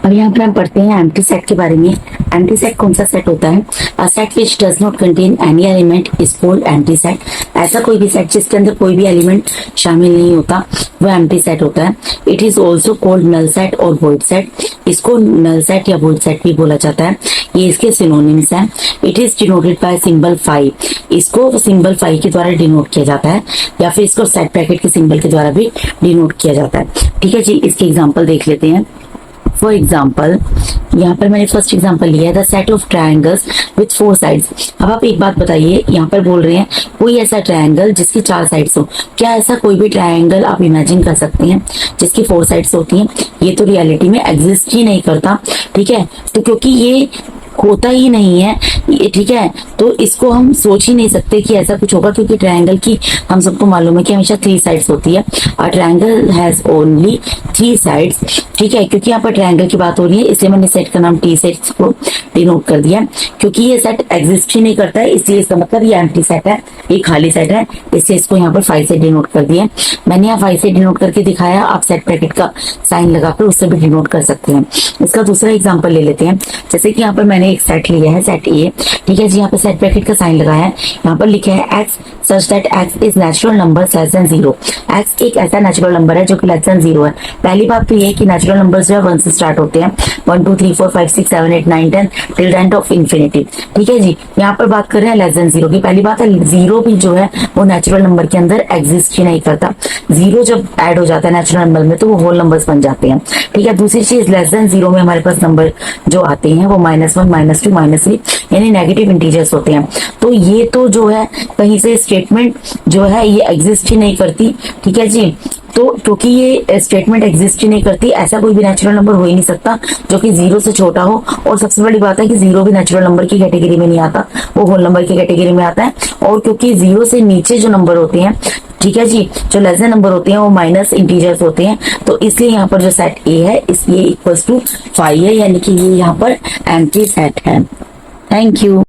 अब यहाँ पर हम पढ़ते हैं एम्प्टी सेट के बारे में। एम्प्टी सेट कौन सा सेट होता है? A set which does not contain any element is called empty set. ऐसा कोई भी सेट जिसके अंदर कोई भी एलिमेंट शामिल नहीं होता वो एम्प्टी सेट होता है। It is also called null set और वॉइड सेट। इसको नल सेट या वॉइड सेट भी बोला जाता है। ये इसके सिनोनिम्स हैं। It is denoted by symbol 5। इसको सिंबल 5 के द्वारा डिनोट किया जाता है या फिर इसको सेट ब्रैकेट के सिंबल के द्वारा भी डिनोट किया जाता है। ठीक है जी, इसके एग्जाम्पल देख लेते हैं। फॉर एग्जाम्पल, यहाँ पर मैंने फर्स्ट एग्जाम्पल लिया है the set of triangles with 4 sides. अब आप एक बात बताइए, यहाँ पर बोल रहे हैं कोई ऐसा ट्रायंगल जिसकी 4 साइड्स हो। क्या ऐसा कोई भी ट्रायंगल आप इमेजिन कर सकते हैं जिसकी 4 साइड्स होती हैं? ये तो रियलिटी में एग्जिस्ट ही नहीं करता। ठीक है, तो क्योंकि ये होता ही नहीं है, ठीक है, तो इसको हम सोच ही नहीं सकते कि ऐसा कुछ होगा, क्योंकि ट्रायंगल की हम सबको मालूम है कि हमेशा 3 साइड्स होती है। और ट्रायंगल हैज ओनली 3 साइड्स। ठीक है, क्योंकि यहाँ पर ट्रायंगल की बात हो रही है इसलिए मैंने सेट का नाम टी सेट को डिनोट कर दिया। क्योंकि ये सेट एग्जिस्ट ही नहीं करता है इसलिए इसका मतलब ये एम्प्टी सेट है, ये खाली सेट है, इसलिए इसको यहाँ पर 5 से डिनोट कर दिया। मैंने यहाँ 5 से डिनोट करके दिखाया, आप सेट ब्रैकेट का साइन लगाकर उससे भी डिनोट कर सकते हैं। इसका दूसरा एग्जाम्पल ले लेते हैं। जैसे कि यहाँ पर मैंने एक सेट लिया है, सेट ए। ठीक है जी, यहाँ पे सेट ब्रैकेट का साइन लगाया है। यहाँ पर लिखा है x such that x is natural number less than 0। X एक ऐसा नेचुरल नंबर है जो कि लेस देन 0 है। पहली बात तो ये है कि नेचुरल नंबर्स जो है 1 से स्टार्ट होते हैं। 1 2 3 4 5 6 7 8 9 10 till the end of infinity. ठीक है जी, यहाँ पर बात कर रहे हैं लेस देन 0 की। पहली बात है 0 भी जो है वो नेचुरल नंबर के अंदर एग्जिस्ट ही नहीं करता। 0 जब ऐड हो जाता है नेचुरल नंबर में तो वो होल नंबर्स बन जाते हैं। ठीक है, दूसरी चीज लेस देन 0 में हमारे पास नंबर जो आते हैं वो -1 -2 -3 यानी नेगेटिव इंटीजर्स होते हैं। तो ये तो जो है कहीं से स्टेटमेंट जो है ये एग्जिस्ट ही नहीं करती। ठीक है जी, तो क्योंकि ये स्टेटमेंट एग्जिस्ट ही नहीं करती, ऐसा कोई भी नेचुरल नंबर हो ही नहीं सकता जो कि 0 से छोटा हो। और सबसे बड़ी बात है कि 0 भी नेचुरल नंबर की कैटेगरी में नहीं आता, वो होल नंबर की कैटेगरी में आता है। और क्योंकि 0 से नीचे जो नंबर होते हैं, ठीक है जी, जो लेस देन नंबर होते हैं वो माइनस इंटीजर्स होते हैं, तो इसलिए यहाँ पर जो सेट ए है इसलिए इक्वल्स टू 5 है, यानी कि ये यहाँ पर एम्प्टी सेट है। Thank you.